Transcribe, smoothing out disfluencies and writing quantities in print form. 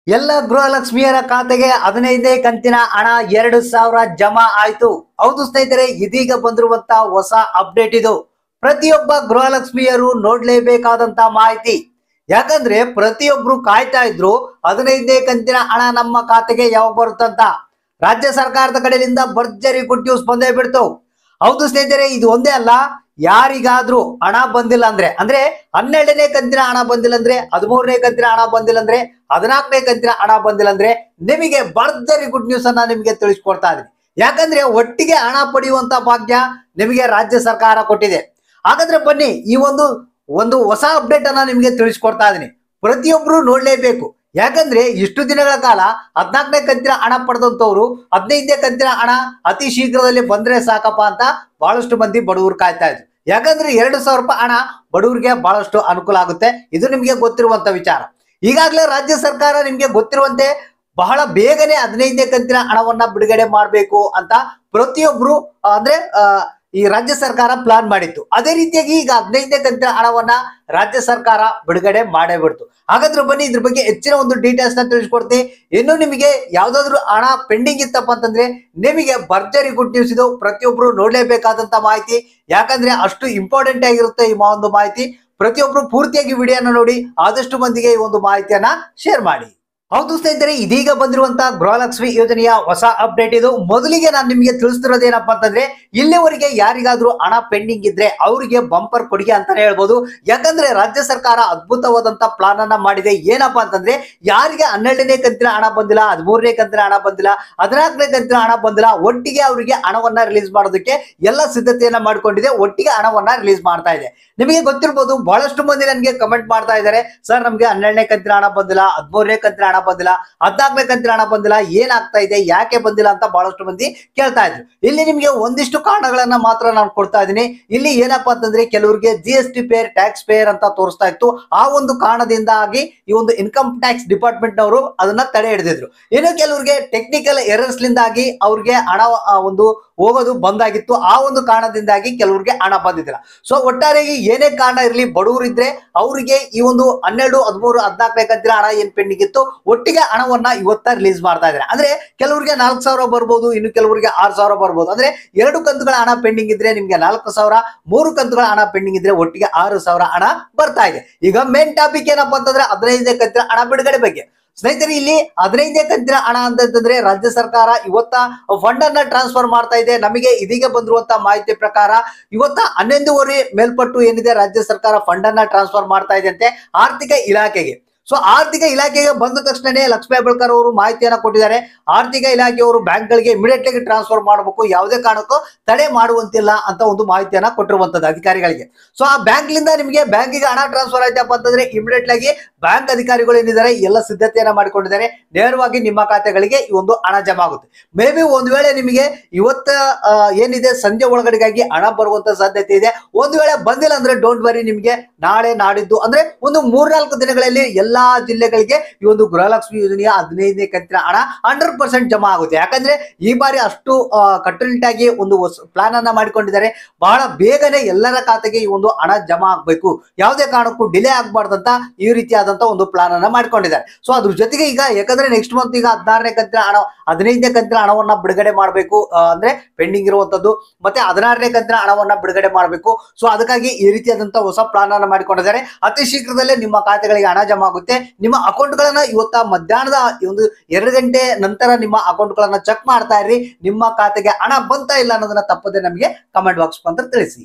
ಎಲ್ಲ ಗೃಹಲಕ್ಷ್ಮಿಯರ ಖಾತೆಗೆ 15ನೇ ಕಂತಿನ ಹಣ 2,000 ಜಮಾ ಆಯ್ತು. ಹೌದು ಸ್ನೇಹಿತರೆ, ಇದೀಗ ಬಂದಿರುವಂತ ಹೊಸ ಅಪ್ಡೇಟ್ ಇದು. ಪ್ರತಿಯೊಬ್ಬ ಗೃಹಲಕ್ಷ್ಮಿಯರು ನೋಡ್ಲೇಬೇಕಾದಂತ ಮಾಹಿತಿ. ಯಾಕಂದ್ರೆ ಪ್ರತಿಯೊಬ್ರು ಕಾಯ್ತಾ ಇದ್ರು 15ನೇ ಕಂತಿನ ಹಣ ನಮ್ಮ ಖಾತೆಗೆ ಯಾವಾಗ ಬರುತ್ತಂತ. ರಾಜ್ಯ ಸರ್ಕಾರದ ಕಡೆಯಿಂದ ಭರ್ಜರಿ ಗುಡ್ ನ್ಯೂಸ್ ಬಂದೇ ಬಿಡ್ತು. ಹೌದು ಸ್ನೇಹಿತರೆ, ಇದು ಒಂದೇ ಅಲ್ಲ, ಯಾರಿಗಾದ್ರೂ ಹಣ ಬಂದಿಲ್ಲ ಅಂದ್ರೆ 12ನೇ ಕಂತಿನ ಹಣ ಬಂದಿಲ್ಲ ಅಂದ್ರೆ, 13ನೇ ಕಂತಿನ ಹಣ ಬಂದಿಲ್ಲ ಅಂದ್ರೆ, 14ನೇ ಕಂತಿನ ಹಣ ಬಂದಿಲ್ಲ ಅಂದ್ರೆ ನಿಮಗೆ ಭರ್ಜರಿ ಗುಡ್ ನ್ಯೂಸ್ ಅನ್ನ ನಿಮಗೆ ತಿಳಿಸ್ಕೊಡ್ತಾ ಇದೀನಿ. ಯಾಕಂದ್ರೆ ಒಟ್ಟಿಗೆ ಹಣ ಪಡೆಯುವಂತ ಭಾಗ್ಯ ನಿಮಗೆ ರಾಜ್ಯ ಸರ್ಕಾರ ಕೊಟ್ಟಿದೆ. ಹಾಗಾದ್ರೆ ಬನ್ನಿ, ಈ ಒಂದು ಹೊಸ ಅಪ್ಡೇಟ್ ಅನ್ನ ನಿಮಗೆ ತಿಳಿಸ್ಕೊಡ್ತಾ ಇದೀನಿ. ಪ್ರತಿಯೊಬ್ರು ನೋಡ್ಲೇಬೇಕು. ಯಾಕಂದ್ರೆ ಇಷ್ಟು ದಿನಗಳ ಕಾಲ 14ನೇ ಕಂತಿನ ಹಣ ಪಡೆದಂತವ್ರು 15ನೇ ಕಂತಿನ ಹಣ ಅತಿ ಶೀಘ್ರದಲ್ಲಿ ಬಂದ್ರೆ ಸಾಕಪ್ಪ ಅಂತ ಬಹಳಷ್ಟು ಮಂದಿ ಬಡವರು ಕಾಯ್ತಾ ಇದ್ರು. ಯಾಕಂದ್ರೆ 2,000 ರೂಪಾಯಿ ಹಣ ಬಡವರಿಗೆ ಬಹಳಷ್ಟು ಅನುಕೂಲ ಆಗುತ್ತೆ. ಇದು ನಿಮ್ಗೆ ಗೊತ್ತಿರುವಂತ ವಿಚಾರ. ಈಗಾಗಲೇ ರಾಜ್ಯ ಸರ್ಕಾರ ನಿಮ್ಗೆ ಗೊತ್ತಿರುವಂತೆ ಬಹಳ ಬೇಗನೆ 15ನೇ ಕಂತಿನ ಹಣವನ್ನ ಬಿಡುಗಡೆ ಮಾಡಬೇಕು ಅಂತ ಪ್ರತಿಯೊಬ್ರು ಈ ರಾಜ್ಯ ಸರ್ಕಾರ ಪ್ಲಾನ್ ಮಾಡಿತ್ತು. ಅದೇ ರೀತಿಯಾಗಿ ಈಗ 15ನೇ ಕಂತಿನ ಹಣವನ್ನ ರಾಜ್ಯ ಸರ್ಕಾರ ಬಿಡುಗಡೆ ಮಾಡೇ ಬಿಡ್ತು. ಹಾಗಾದ್ರೆ ಬನ್ನಿ, ಇದ್ರ ಬಗ್ಗೆ ಹೆಚ್ಚಿನ ಒಂದು ಡೀಟೇಲ್ಸ್ ನ ತಿಳಿಸ್ಕೊಡ್ತೀನಿ. ಇನ್ನು ನಿಮಗೆ ಯಾವ್ದಾದ್ರು ಹಣ ಪೆಂಡಿಂಗ್ ಇತ್ತಪ್ಪ ಅಂತಂದ್ರೆ ನಿಮಗೆ ಭರ್ಜರಿ ಗುಡ್ ನ್ಯೂಸ್ ಇದು. ಪ್ರತಿಯೊಬ್ರು ನೋಡ್ಲೇಬೇಕಾದಂತ ಮಾಹಿತಿ. ಯಾಕಂದ್ರೆ ಅಷ್ಟು ಇಂಪಾರ್ಟೆಂಟ್ ಆಗಿರುತ್ತೆ ಈ ಒಂದು ಮಾಹಿತಿ. ಪ್ರತಿಯೊಬ್ರು ಪೂರ್ತಿಯಾಗಿ ವಿಡಿಯೋನ ನೋಡಿ ಆದಷ್ಟು ಮಂದಿಗೆ ಈ ಒಂದು ಮಾಹಿತಿಯನ್ನ ಶೇರ್ ಮಾಡಿ. ಹೌದು ಸ್ನೇಹಿತರೆ, ಇದೀಗ ಬಂದಿರುವಂತ ಗೃಹಲಕ್ಷ್ಮಿ ಯೋಜನೆಯ ಹೊಸ ಅಪ್ಡೇಟ್ ಇದು. ಮೊದಲಿಗೆ ನಾನು ನಿಮಗೆ ತಿಳಿಸ್ತಿರೋದೇನಪ್ಪ ಅಂತಂದ್ರೆ, ಇಲ್ಲಿವರೆಗೆ ಯಾರಿಗಾದ್ರೂ ಹಣ ಪೆಂಡಿಂಗ್ ಇದ್ರೆ ಅವರಿಗೆ ಬಂಪರ್ ಕೊಡುಗೆ ಅಂತಾನೆ ಹೇಳ್ಬೋದು. ಯಾಕಂದ್ರೆ ರಾಜ್ಯ ಸರ್ಕಾರ ಅದ್ಭುತವಾದಂತ ಪ್ಲಾನ್ ಅನ್ನ ಮಾಡಿದೆ. ಏನಪ್ಪಾ ಅಂತಂದ್ರೆ, ಯಾರಿಗೆ 12ನೇ ಕಂತಿನ ಹಣ ಬಂದಿಲ್ಲ, 13ನೇ ಕಂತಿನ ಹಣ ಬಂದಿಲ್ಲ, 14ನೇ ಕಂತಿನ ಹಣ ಬಂದಿಲ್ಲ, ಒಟ್ಟಿಗೆ ಅವರಿಗೆ ಹಣವನ್ನ ರಿಲೀಸ್ ಮಾಡೋದಕ್ಕೆ ಎಲ್ಲ ಸಿದ್ಧತೆಯನ್ನ ಮಾಡ್ಕೊಂಡಿದೆ. ಒಟ್ಟಿಗೆ ಹಣವನ್ನ ರಿಲೀಸ್ ಮಾಡ್ತಾ ಇದೆ. ನಿಮಗೆ ಗೊತ್ತಿರ್ಬೋದು, ಬಹಳಷ್ಟು ಮಂದಿ ನನಗೆ ಕಮೆಂಟ್ ಮಾಡ್ತಾ ಇದ್ದಾರೆ, ಸರ್ ನಮ್ಗೆ 12ನೇ ಕಂತಿನ ಹಣ ಬಂದಿಲ್ಲ, 13ನೇ ಕಂತಿನ ಹಣ ಬಂದಿಲ್ಲ, 14ನೇ ಕಂತಿನ ಹಣ ಬಂದಿಲ್ಲ, ಏನಾಗ್ತಾ ಇದೆ, ಯಾಕೆ ಬಂದಿಲ್ಲ ಅಂತ ಬಹಳಷ್ಟು ಮಂದಿ ಕೇಳ್ತಾ ಇದ್ರು. ಇಲ್ಲಿ ನಿಮ್ಗೆ ಒಂದಿಷ್ಟು ಕಾರಣಗಳನ್ನ ಮಾತ್ರ ನಾನು ಕೊಡ್ತಾ ಇದ್ದೀನಿ. ಇಲ್ಲಿ ಏನಪ್ಪಾ ಅಂತಂದ್ರೆ, ಕೆಲವರಿಗೆ GST ಪೇರ್, ಟ್ಯಾಕ್ಸ್ ಪೇರ್ ಅಂತ ತೋರಿಸ್ತಾ ಇತ್ತು. ಆ ಒಂದು ಕಾರಣದಿಂದಾಗಿ ಈ ಒಂದು ಇನ್ಕಮ್ ಟ್ಯಾಕ್ಸ್ ಡಿಪಾರ್ಟ್ಮೆಂಟ್ ನವರು ಅದನ್ನ ತಡೆ ಹಿಡಿದಿದ್ರು. ಇನ್ನು ಕೆಲವರಿಗೆ ಟೆಕ್ನಿಕಲ್ ಎರರ್ಸ್ ಲಿಂದಾಗಿ ಅವ್ರಿಗೆ ಹಣ ಹೋಗೋದು ಬಂದಾಗಿತ್ತು. ಆ ಒಂದು ಕಾರಣದಿಂದಾಗಿ ಕೆಲವರಿಗೆ ಹಣ ಬಂದಿದ್ದಿಲ್ಲ. ಸೊ ಒಟ್ಟಾರೆಯಾಗಿ ಏನೇ ಕಾರಣ ಇರಲಿ, ಬಡವರು ಇದ್ರೆ ಅವರಿಗೆ ಈ ಒಂದು 12, 13, 14ನೇ ಕಂತಿನ ಹಣ ಏನ್ ಪೆಂಡಿಂಗ್ ಇತ್ತು ಒಟ್ಟಿಗೆ ಹಣವನ್ನ ಇವತ್ತ ರಿಲೀಸ್ ಮಾಡ್ತಾ ಇದ್ದಾರೆ. ಅಂದ್ರೆ ಕೆಲವರಿಗೆ 4,000 ಬರ್ಬೋದು, ಇನ್ನು ಕೆಲವರಿಗೆ 6,000 ಬರ್ಬೋದು. ಅಂದ್ರೆ 2 ಕಂತುಗಳ ಹಣ ಪೆಂಡಿಂಗ್ ಇದ್ರೆ ನಿಮ್ಗೆ 4,000, 3 ಕಂತುಗಳ ಹಣ ಪೆಂಡಿಂಗ್ ಇದ್ರೆ ಒಟ್ಟಿಗೆ 6,000 ಹಣ ಬರ್ತಾ ಇದೆ. ಈಗ ಮೇನ್ ಟಾಪಿಕ್ ಏನಪ್ಪಾ ಅಂತಂದ್ರೆ 15ನೇ ಕಂತಿನ ಹಣ ಬಿಡುಗಡೆ ಬಗ್ಗೆ. ಸ್ನೇಹಿತರೆ, ಇಲ್ಲಿ 15ನೇ ಕಂತಿನ ಹಣ ಅಂತಂದ್ರೆ ರಾಜ್ಯ ಸರ್ಕಾರ ಇವತ್ತ ಫಂಡ್ ಅನ್ನ ಟ್ರಾನ್ಸ್ಫರ್ ಮಾಡ್ತಾ ಇದೆ. ನಮಗೆ ಇದೀಗ ಬಂದಿರುವಂತ ಮಾಹಿತಿ ಪ್ರಕಾರ ಇವತ್ತ 11:30 ಮೇಲ್ಪಟ್ಟು ಏನಿದೆ ರಾಜ್ಯ ಸರ್ಕಾರ ಫಂಡ್ ಅನ್ನ ಟ್ರಾನ್ಸ್ಫರ್ ಮಾಡ್ತಾ ಇದೆ ಅಂತೆ ಆರ್ಥಿಕ ಇಲಾಖೆಗೆ. ಸೊ ಆರ್ಥಿಕ ಇಲಾಖೆಗೆ ಬಂದ ತಕ್ಷಣನೇ ಲಕ್ಷ್ಮೀ ಹೆಬ್ಬಾಳ್ಕರ್ ಅವರು ಮಾಹಿತಿಯನ್ನ ಕೊಟ್ಟಿದ್ದಾರೆ. ಆರ್ಥಿಕ ಇಲಾಖೆಯವರು ಬ್ಯಾಂಕ್ಗಳಿಗೆ ಇಮಿಡಿಯೇಟ್ ಆಗಿ ಟ್ರಾನ್ಸ್ಫರ್ ಮಾಡಬೇಕು, ಯಾವುದೇ ಕಾರಣಕ್ಕೂ ತಡೆ ಮಾಡುವಂತಿಲ್ಲ ಅಂತ ಒಂದು ಮಾಹಿತಿಯನ್ನ ಕೊಟ್ಟಿರುವಂತದ್ದು ಅಧಿಕಾರಿಗಳಿಗೆ. ಸೊ ಆ ಬ್ಯಾಂಕ್ ಲಿಂದ ನಿಮಗೆ ಬ್ಯಾಂಕಿಗೆ ಹಣ ಟ್ರಾನ್ಸ್ಫರ್ ಆಯ್ತಪ್ಪ ಅಂತಂದ್ರೆ ಇಮಿಡಿಯೇಟ್ ಆಗಿ ಬ್ಯಾಂಕ್ ಅಧಿಕಾರಿಗಳು ಏನಿದ್ದಾರೆ ಎಲ್ಲ ಸಿದ್ಧತೆಯನ್ನ ಮಾಡಿಕೊಂಡಿದ್ದಾರೆ. ನೇರವಾಗಿ ನಿಮ್ಮ ಖಾತೆಗಳಿಗೆ ಈ ಒಂದು ಹಣ ಜಮಾ ಆಗುತ್ತೆ. ಮೇ ಬಿ ಒಂದ್ ವೇಳೆ ನಿಮಗೆ ಇವತ್ತ ಏನಿದೆ ಸಂಜೆ ಒಳಗಡೆಗಾಗಿ ಹಣ ಬರುವಂತ ಸಾಧ್ಯತೆ ಇದೆ. ಒಂದ್ ವೇಳೆ ಬಂದಿಲ್ಲ ಅಂದ್ರೆ ಡೋಂಟ್ ವರಿ, ನಿಮಗೆ ನಾಳೆ ನಾಡಿದ್ದು ಅಂದ್ರೆ ಒಂದು 3-4 ದಿನಗಳಲ್ಲಿ ಎಲ್ಲಾ ಜಿಲ್ಲೆಗಳಿಗೆ ಈ ಒಂದು ಗೃಹಲಕ್ಷ್ಮಿ ಯೋಜನೆಯ 15ನೇ ಕಂತಿನ ಹಣ 100% ಜಮಾ ಆಗುತ್ತೆ. ಯಾಕಂದ್ರೆ ಈ ಬಾರಿ ಅಷ್ಟು ಕಟ್ಟುನಿಟ್ಟಾಗಿ ಒಂದು ಪ್ಲಾನ್ ಅನ್ನ ಮಾಡಿಕೊಂಡಿದ್ದಾರೆ. ಬಹಳ ಬೇಗನೆ ಎಲ್ಲರ ಖಾತೆಗೆ ಈ ಒಂದು ಹಣ ಜಮಾ ಆಗ್ಬೇಕು, ಯಾವುದೇ ಕಾರಣಕ್ಕೂ ಡಿಲೇ ಆಗ್ಬಾರ್ದಂತ ಈ ರೀತಿಯಾದಂತ ಒಂದು ಪ್ಲಾನ್ ಅನ್ನ ಮಾಡ್ಕೊಂಡಿದ್ದಾರೆ. ಸೊ ಅದ್ರ ಜೊತೆಗೆ ಈಗ ಯಾಕಂದ್ರೆ ನೆಕ್ಸ್ಟ್ ಮಂತ್ ಈಗ 16ನೇ ಕಂತಿನ ಹಣ, 15ನೇ ಕಂತಿನ ಹಣವನ್ನ ಬಿಡುಗಡೆ ಮಾಡಬೇಕು, ಅಂದ್ರೆ ಪೆಂಡಿಂಗ್ ಇರುವಂತದ್ದು, ಮತ್ತೆ 16ನೇ ಕಂತಿನ ಹಣವನ್ನ ಬಿಡುಗಡೆ ಮಾಡಬೇಕು. ಸೊ ಅದಕ್ಕಾಗಿ ಈ ರೀತಿಯಾದಂತ ಹೊಸ ಪ್ಲಾನ್ ಅನ್ನ ಮಾಡಿಕೊಂಡಿದ್ದಾರೆ. ಅತಿ ಶೀಘ್ರದಲ್ಲೇ ನಿಮ್ಮ ಖಾತೆಗಳಿಗೆ ಹಣ ಜಮಾ ಆಗುತ್ತೆ. ನಿಮ್ಮ ಅಕೌಂಟ್ ಗಳನ್ನ ಇವತ್ತ ಮಧ್ಯಾಹ್ನದ ಒಂದು 2 ಗಂಟೆ ನಂತರ ನಿಮ್ಮ ಅಕೌಂಟ್ ಗಳನ್ನ ಚೆಕ್ ಮಾಡ್ತಾ ಇರ್ರಿ. ನಿಮ್ಮ ಖಾತೆಗೆ ಹಣ ಬಂತಾ ಇಲ್ಲ ಅನ್ನೋದನ್ನ ತಪ್ಪದೆ ನಮಗೆ ಕಮೆಂಟ್ ಬಾಕ್ಸ್ ಅಂತ ತಿಳಿಸಿ.